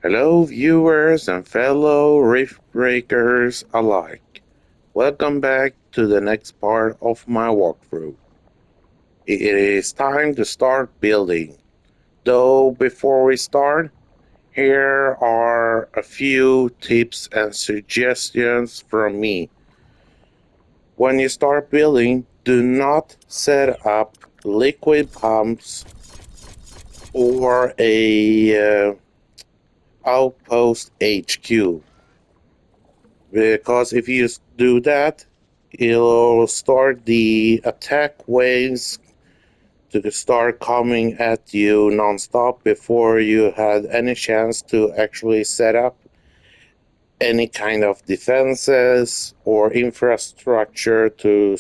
Hello, viewers and fellow Riftbreakers alike. Welcome back to the next part of my walkthrough. It is time to start building. Though before we start, here are a few tips and suggestions from me. When you start building, do not set up liquid pumps or a outpost HQ. Because if you do that, it'll start the attack waves to start coming at you nonstop before you had any chance to actually set up any kind of defenses or infrastructure to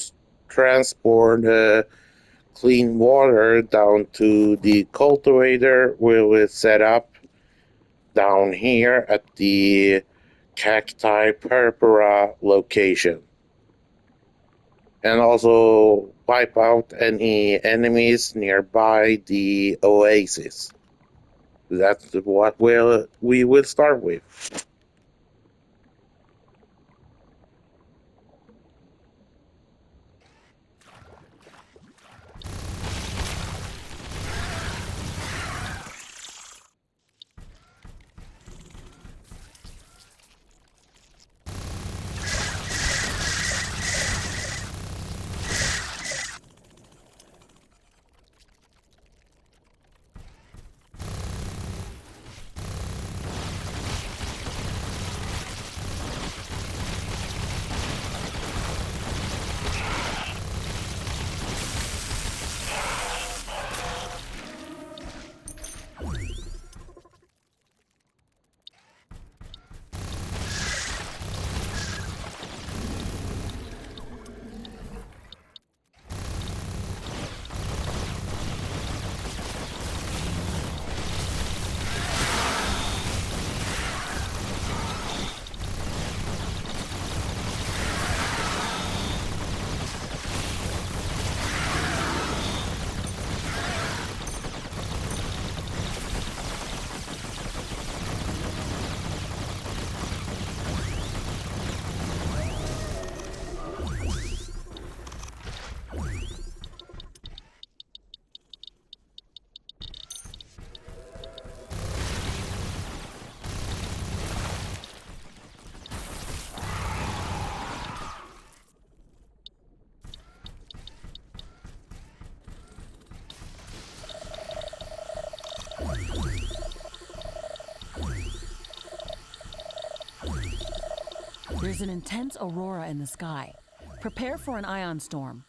transport clean water down to the cultivator we will set up down here at the Cactai Purpura location. And also wipe out any enemies nearby the oasis. That's what we will start with. There's an intense aurora in the sky. Prepare for an ion storm.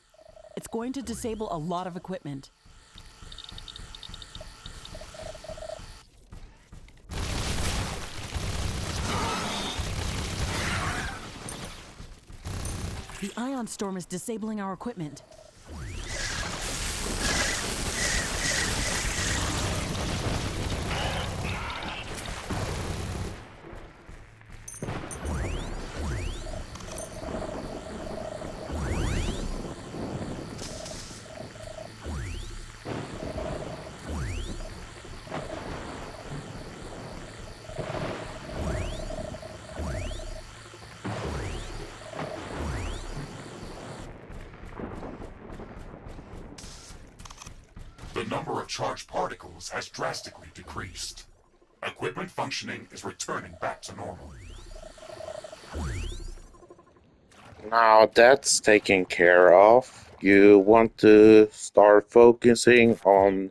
It's going to disable a lot of equipment. The ion storm is disabling our equipment. The number of charged particles has drastically decreased. Equipment functioning is returning back to normal. Now that's taken care of. You want to start focusing on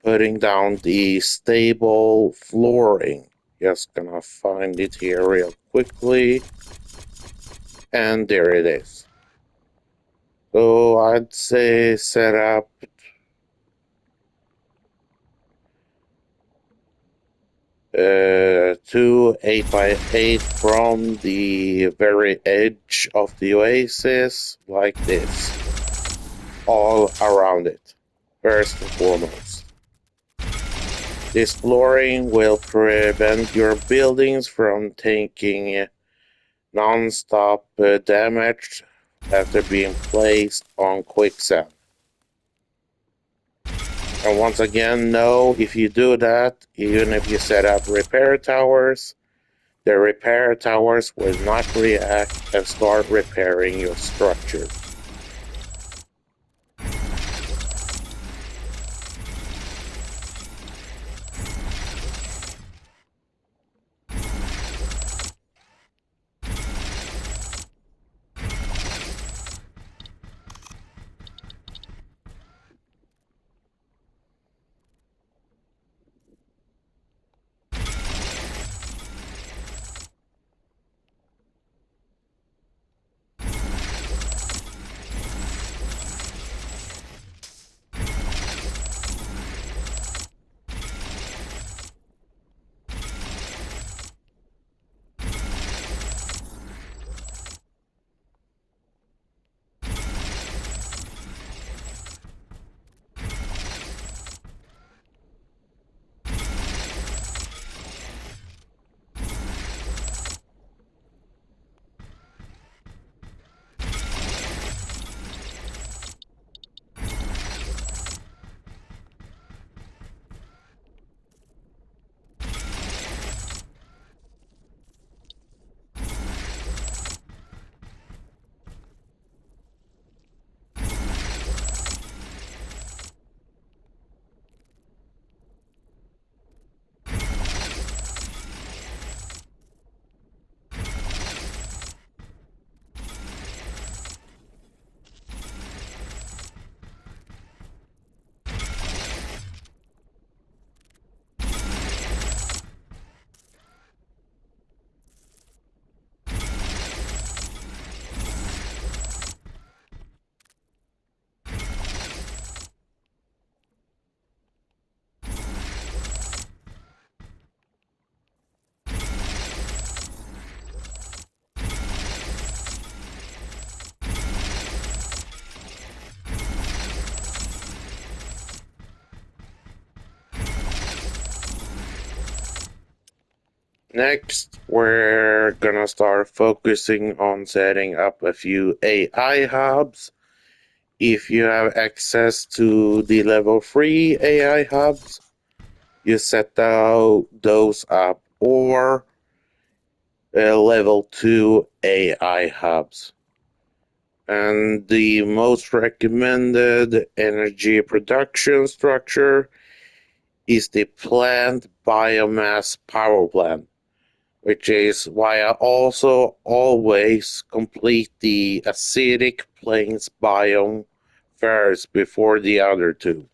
putting down the stable flooring. Just gonna find it here real quickly. And there it is. So I'd say set up 2 8x8 from the very edge of the oasis, like this, all around it, first and foremost. This flooring will prevent your buildings from taking non-stop damage after being placed on quicksand. And once again, know if you do that, even if you set up repair towers, the repair towers will not react and start repairing your structure. Next, we're gonna start focusing on setting up a few AI hubs. If you have access to the level 3 AI hubs, you set those up, or level 2 AI hubs. And the most recommended energy production structure is the plant biomass power plant, which is why I also always complete the acidic plains biome first before the other two.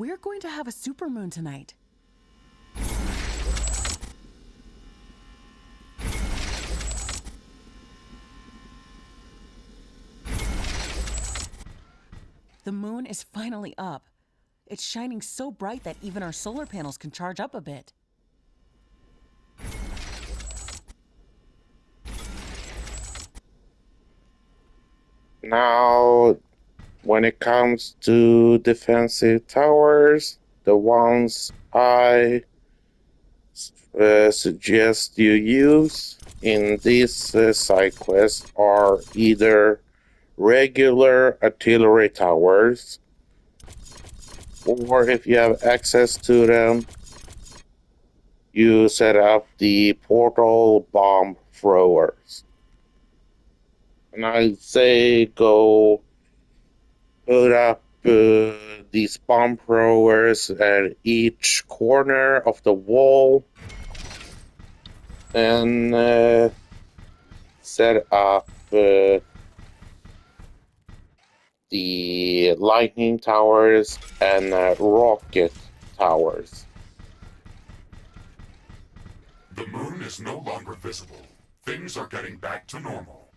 We're going to have a supermoon tonight. The moon is finally up. It's shining so bright that even our solar panels can charge up a bit. Now, when it comes to defensive towers, the ones I suggest you use in this side quest are either regular artillery towers, or if you have access to them, you set up the portal bomb throwers. And I'd say go put up these bomb throwers at each corner of the wall and set up the lightning towers and rocket towers. The moon is no longer visible. Things are getting back to normal.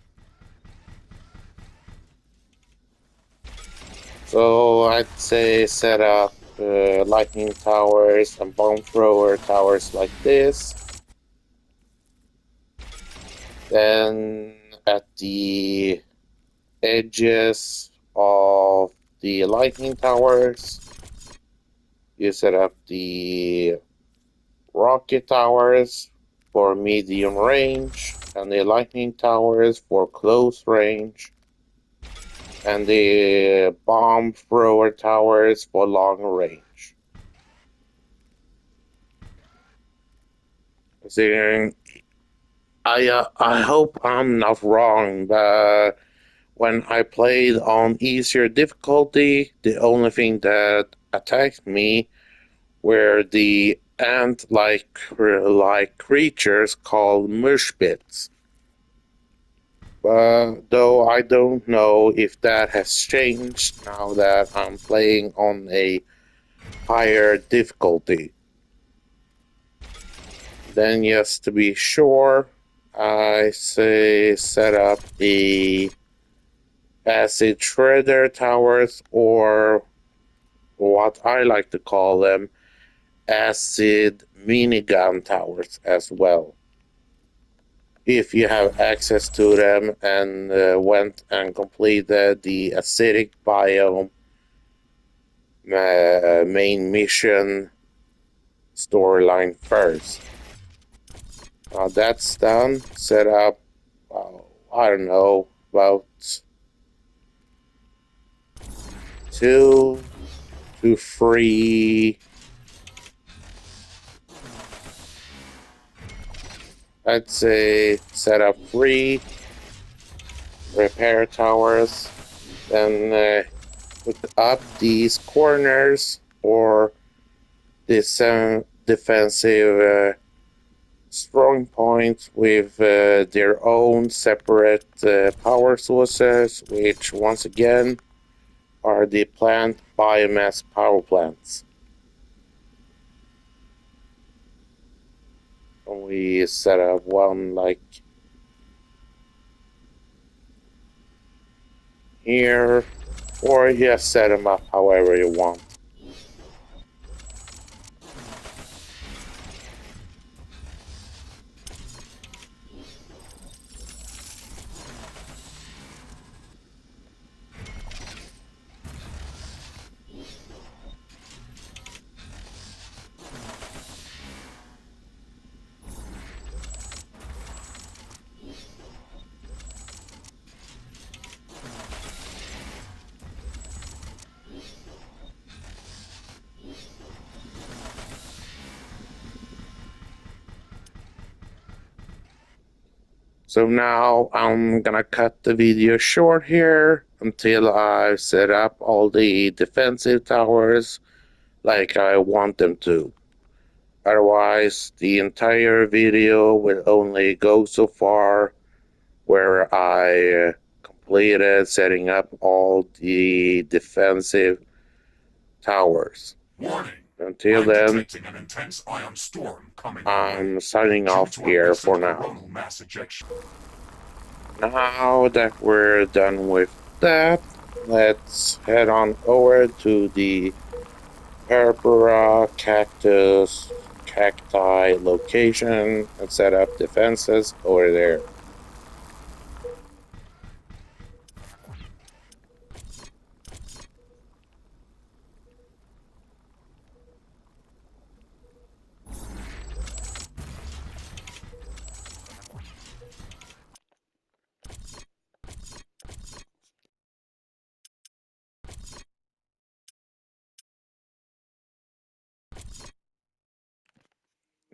So I'd say set up lightning towers and bomb thrower towers like this. Then at the edges of the lightning towers, you set up the rocket towers for medium range and the lightning towers for close range, and the bomb thrower towers for long range. Considering I hope I'm not wrong, but when I played on easier difficulty, the only thing that attacked me were the ant-like creatures called mushbits. Though I don't know if that has changed now that I'm playing on a higher difficulty. Then, just to be sure, I say set up the acid shredder towers, or what I like to call them, acid minigun towers as well. If you have access to them and went and completed the acidic biome main mission storyline first. Now that's done, set up, I don't know, about 2 to 3, I'd say set up 3 repair towers, then put up these corners or this defensive strong points with their own separate power sources, which once again are the plant biomass power plants. And we set up one like here, or just set them up however you want. So now I'm gonna cut the video short here until I've set up all the defensive towers like I want them to. Otherwise, the entire video will only go so far where I completed setting up all the defensive towers. Warning. Until I'm then, detecting an intense ion storm coming our way. I'm signing Due off to a here for recent now. coronal mass ejection. Now that we're done with that, let's head on over to the Purpura Cactus Cacti location and set up defenses over there.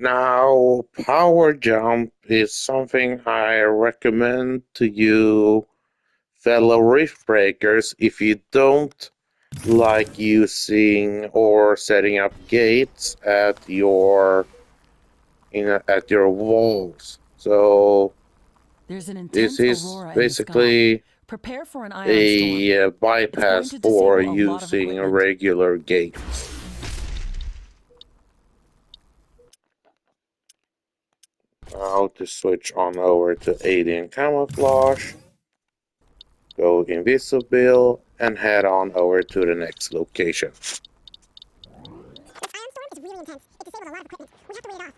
Now, power jump is something I recommend to you, fellow Riftbreakers, if you don't like using or setting up gates at your at your walls. So There's an this intense is aurora in the sky. basically Prepare for an ion storm. a It's going bypass to for disable a lot of using equipment. regular gates. Now to switch on over to alien camouflage, go invisible, and head on over to the next location. This ion storm is really intense. It disabled a lot of equipment. We have to wait it off.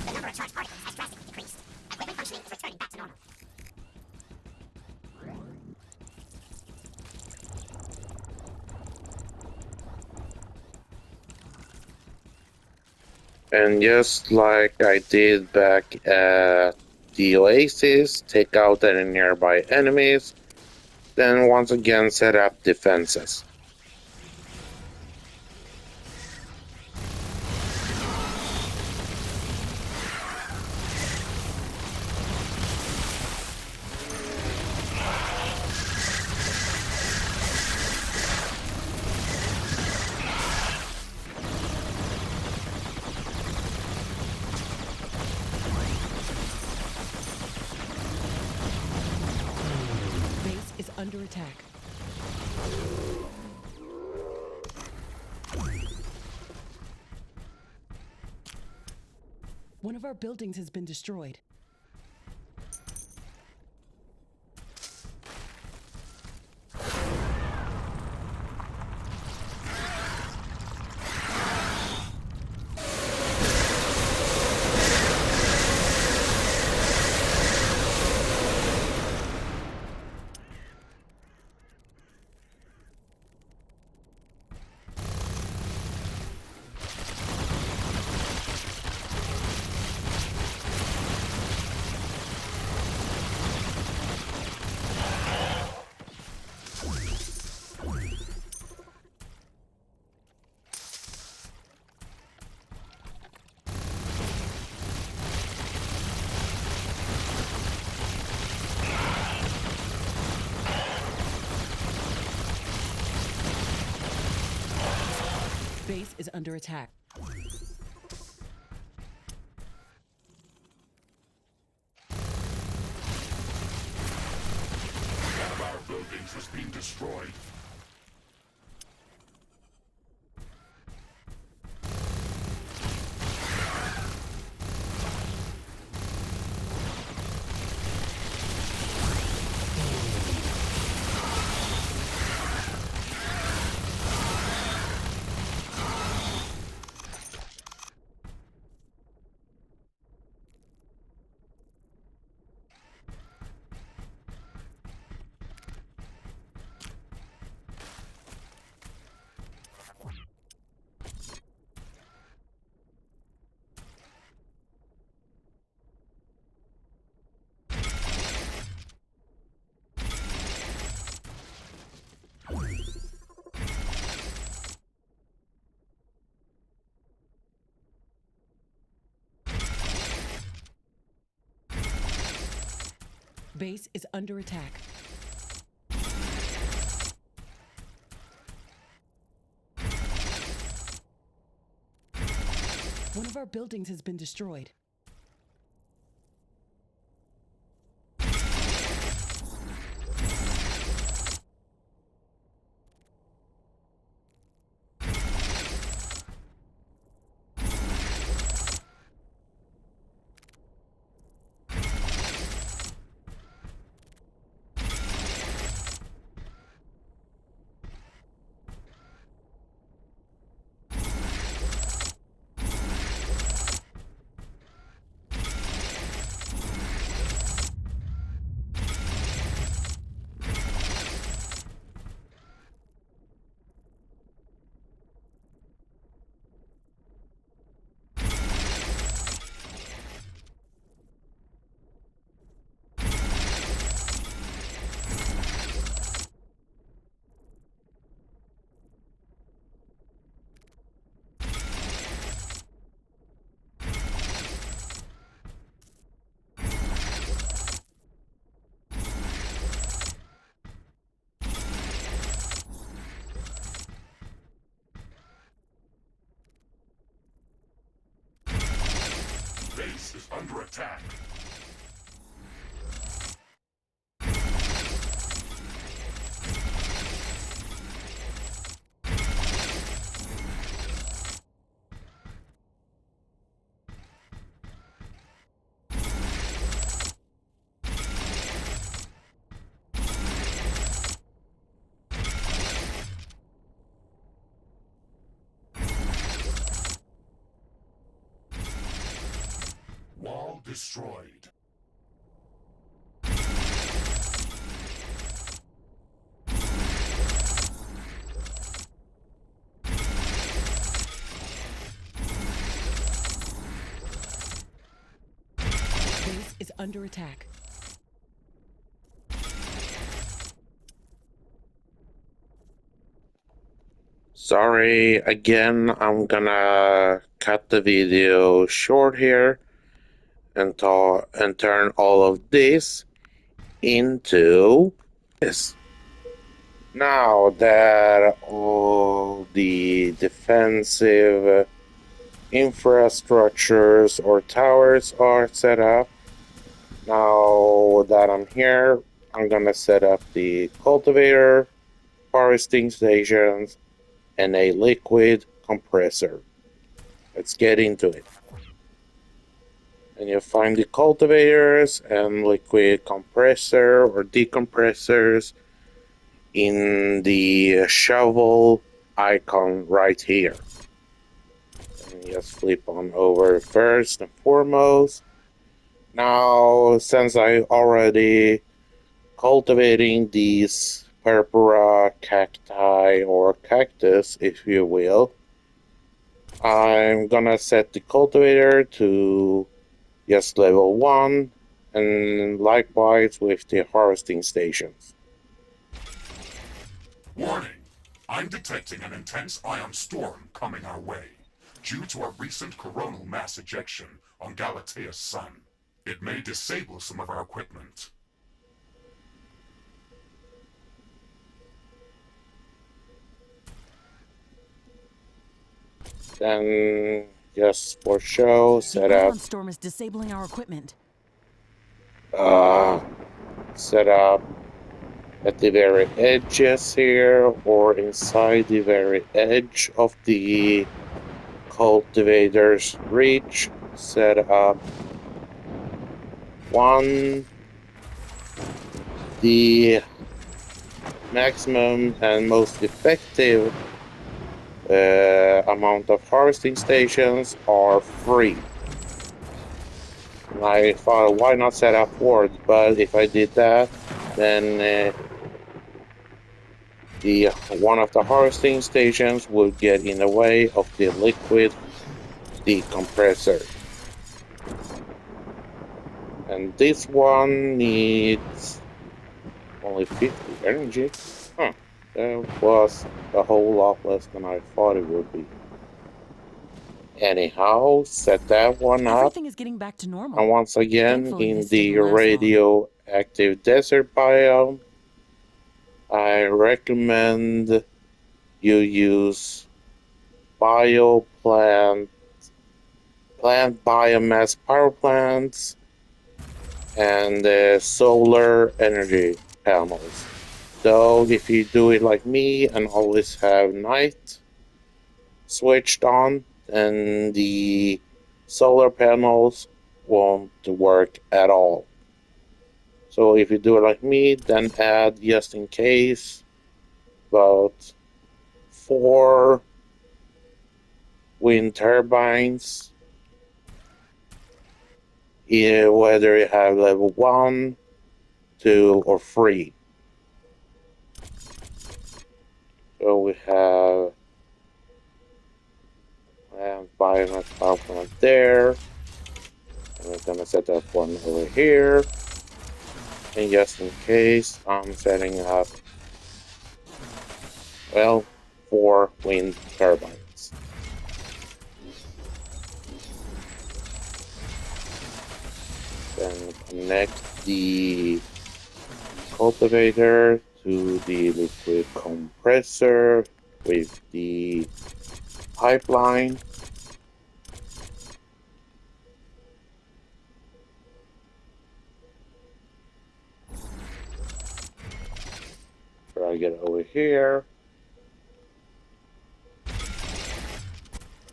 The number of charged particles has drastically decreased. Equipment functioning is returning back to normal. And just like I did back at the Oasis, take out any nearby enemies, then once again set up defenses. Base is under attack. One of our buildings has been destroyed. Base is under attack. One of our buildings has been destroyed. Base is under attack. One of our buildings has been destroyed. Base is under attack. Wall destroyed. Base is under attack. Sorry, again, I'm gonna cut the video short here and turn all of this into this. Now that all the defensive infrastructures or towers are set up, now that I'm here, I'm gonna set up the cultivator, harvesting stations, and a liquid compressor. Let's get into it. And you'll find the cultivators and liquid compressor or decompressors in the shovel icon right here. And just flip on over first and foremost. Now, since I already cultivating these purpura cacti or cactus, if you will, I'm gonna set the cultivator to just level 1, and likewise with the harvesting stations. Warning! I'm detecting an intense ion storm coming our way, due to a recent coronal mass ejection on Galatea's sun. It may disable some of our equipment. Then, just for show, set The up, ion storm is disabling our equipment. set up at the very edges here, or inside the very edge of the cultivator's reach. Set up 1, the maximum and most effective amount of harvesting stations are free. And I thought, why not set up 4? But if I did that, then the one of the harvesting stations would get in the way of the liquid decompressor. And this one needs only 50 energy. Huh. That was a whole lot less than I thought it would be. Anyhow, set that one up. Everything is getting back to normal. And once again, Thankfully, in this the didn't last long. radioactive desert biome, I recommend you use plant biomass power plants and solar energy panels. So if you do it like me and always have night switched on, then the solar panels won't work at all. So if you do it like me, then add, just in case, about 4 wind turbines, whether you have level 1, 2, or 3. So we have biomass power plant there. And we're gonna set up one over here. And just in case, I'm setting up, well, 4 wind turbines. Then connect the cultivator to the liquid compressor with the pipeline. Drag it over here.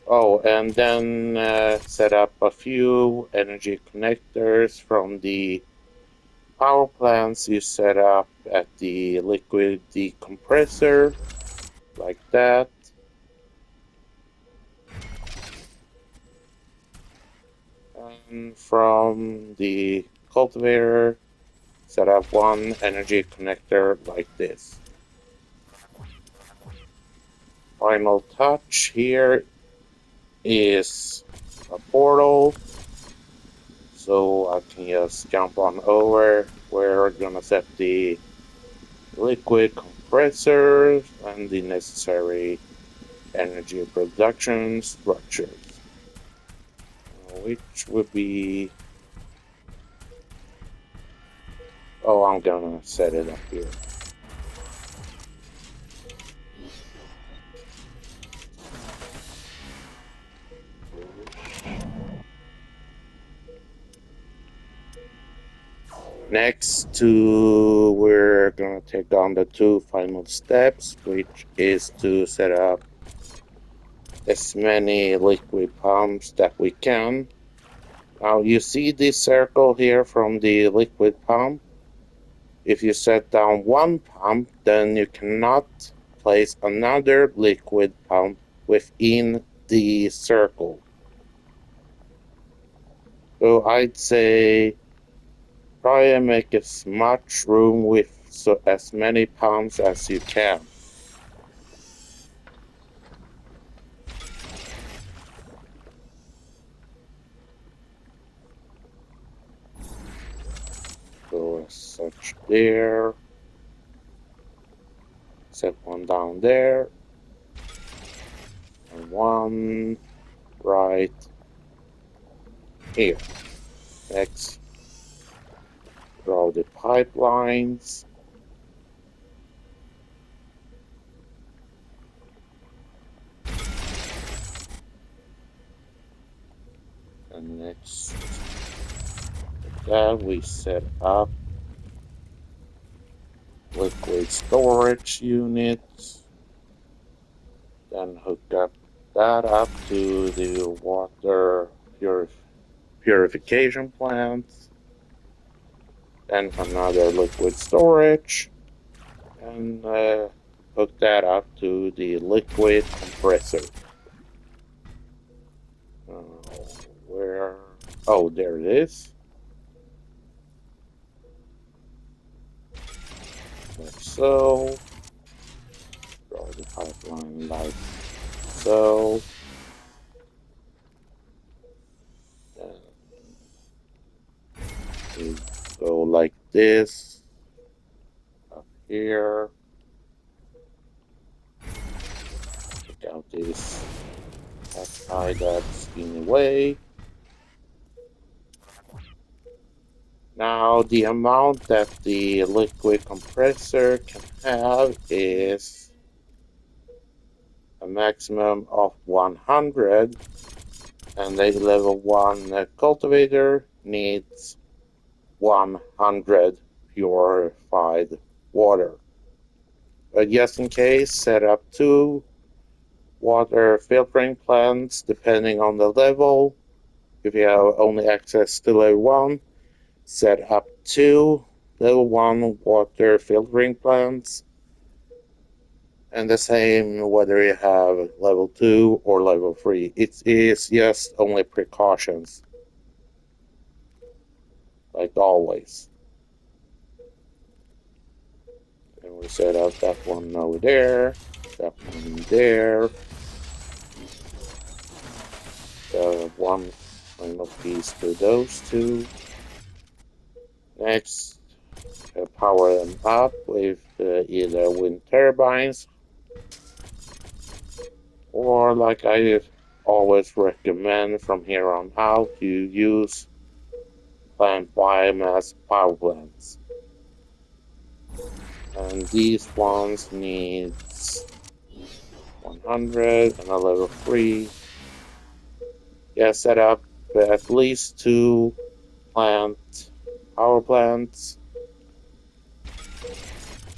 Oh, and then set up a few energy connectors from the power plants you set up at the liquid decompressor, like that. And from the cultivator, set up one energy connector like this. Final touch here is a portal, so I can just jump on over. We're gonna set the liquid compressors and the necessary energy production structures, which would be, oh, I'm gonna set it up here. We're gonna take on the 2 final steps, which is to set up as many liquid pumps that we can. Now you see this circle here from the liquid pump. If you set down one pump, then you cannot place another liquid pump within the circle. So I'd say try and make as much room with as many pumps as you can. So as such there. Set one down there. And one right here. Next, draw the pipelines. And next, that we set up liquid storage units. Then hook up that up to the water purification plants. Then another liquid storage. And hook that up to the liquid compressor. Where? Oh, there it is. Like so. Draw the pipeline like so. And we go like this. Up here. Take out this Cacti that's in the way. Now the amount that the liquid compressor can have is a maximum of 100, and the level 1 cultivator needs 100 purified water. But just in case, set up 2 water filtering plants depending on the level. If you have only access to level 1, set up 2 level 1 water filtering plants. And the same whether you have level 2 or level 3. It is just only precautions. Like always. And we set up that one over there. That one there. One final piece to those 2. Next, power them up with either wind turbines or, like I always recommend from here on out, you use plant biomass power plants. And these ones needs 100 and a level 3. Yeah, set up at least 2 power plants.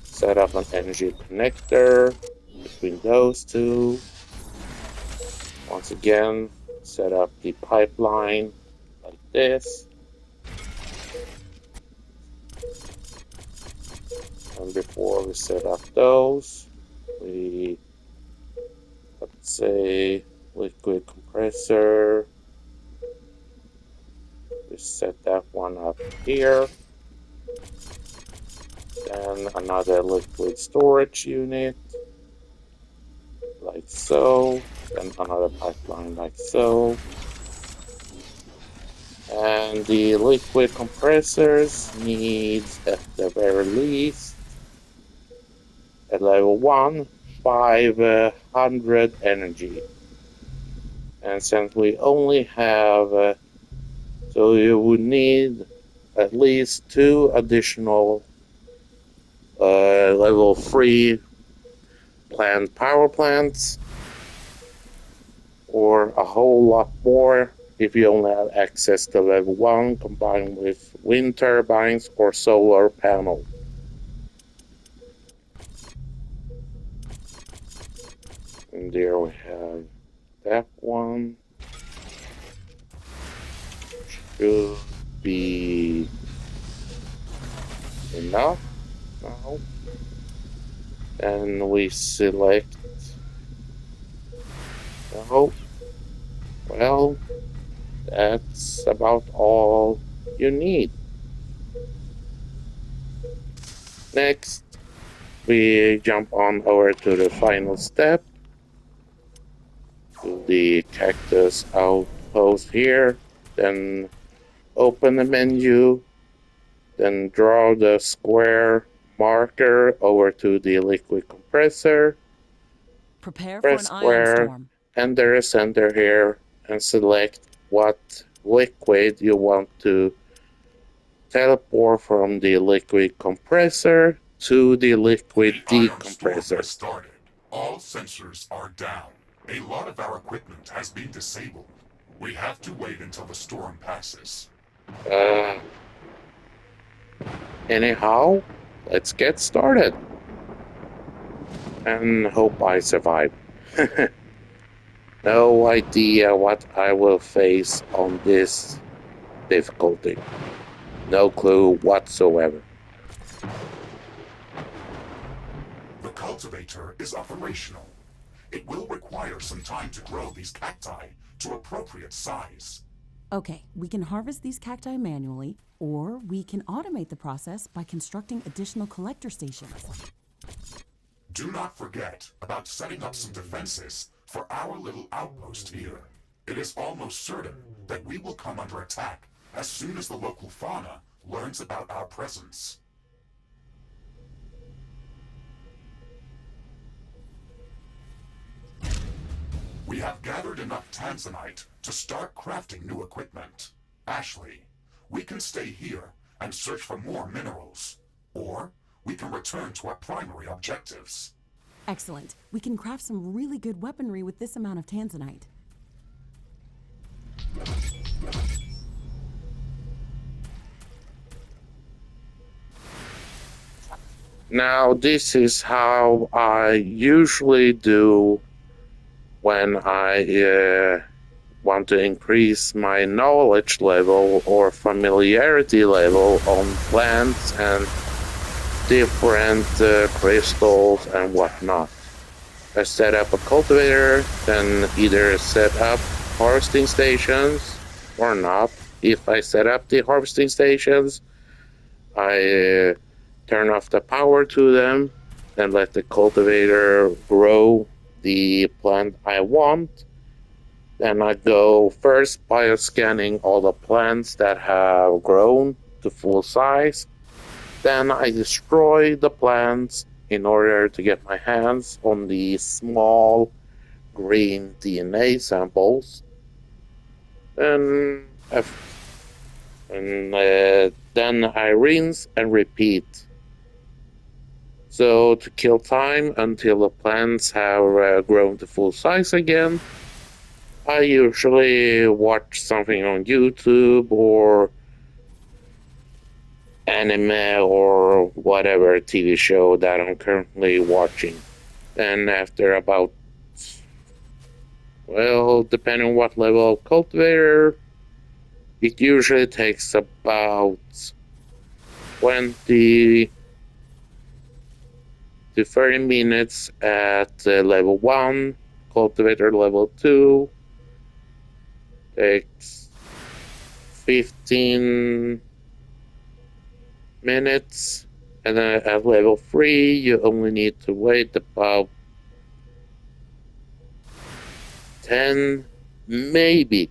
Set up an energy connector between those 2. Once again, set up the pipeline like this. And before we set up those, let's say, liquid compressor. We set that one up here. Then another liquid storage unit, like so. Then another pipeline like so. And the liquid compressors needs, at the very least, at level 1, 500 energy. And since we only have, so you would need at least 2 additional level 3 planned power plants, or a whole lot more if you only have access to level 1 combined with wind turbines or solar panel. And there we have that one. Should be enough now. And we select, oh, well, that's about all you need. Next, we jump on over to the final step, to the cactus outpost here, then open the menu, then draw the square marker over to the liquid compressor, Prepare for press an ion square, storm. enter a center here, and select what liquid you want to teleport from the liquid compressor to the liquid The ion storm decompressor. has started. All sensors are down. A lot of our equipment has been disabled. We have to wait until the storm passes. Anyhow, let's get started. And hope I survive. No idea what I will face on this difficulty. No clue whatsoever. The cultivator is operational. It will require some time to grow these cacti to appropriate size. Okay, we can harvest these cacti manually, or we can automate the process by constructing additional collector stations. Do not forget about setting up some defenses for our little outpost here. It is almost certain that we will come under attack as soon as the local fauna learns about our presence. We We have gathered enough tanzanite to start crafting new equipment. Ashley, we can stay here and search for more minerals. Or we can return to our primary objectives. Excellent. We can craft some really good weaponry with this amount of tanzanite. Now, this is how I usually do when I want to increase my knowledge level or familiarity level on plants and different crystals and whatnot. I set up a cultivator, then either set up harvesting stations or not. If I set up the harvesting stations, I turn off the power to them and let the cultivator grow the plant I want. Then I go first bioscanning all the plants that have grown to full size. Then I destroy the plants in order to get my hands on the small green DNA samples. And, then I rinse and repeat. So to kill time until the plants have grown to full size again, I usually watch something on YouTube or anime or whatever TV show that I'm currently watching. And after about, well, depending on what level of cultivator, it usually takes about 20 to 30 minutes at level 1. Cultivator level 2 takes 15 minutes. And then at level 3, you only need to wait about 10, maybe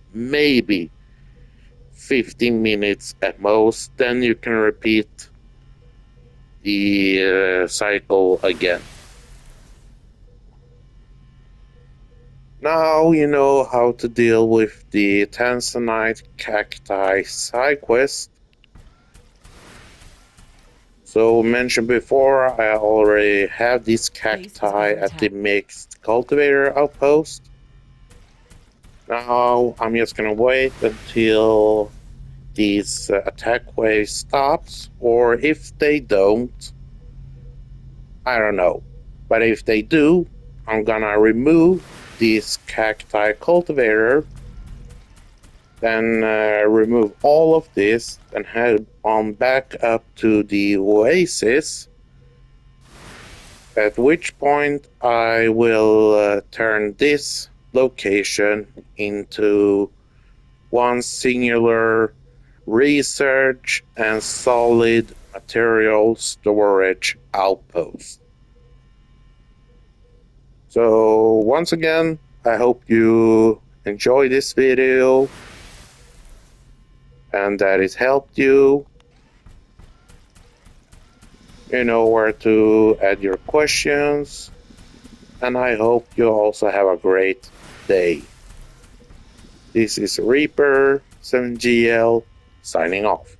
15 minutes at most. Then you can repeat the cycle again. Now you know how to deal with the Tanzanite Cacti side quest. So mentioned before, I already have this cacti at the mixed cultivator outpost. Now I'm just gonna wait until these attack waves stops, or if they don't, I don't know. But if they do, I'm gonna remove this cacti cultivator, then remove all of this, and head on back up to the oasis, at which point I will turn this location into one singular research and solid material storage outpost. So once again, I hope you enjoy this video and that it helped you. You know where to add your questions, and I hope you also have a great day. This is Reaper 7GL signing off.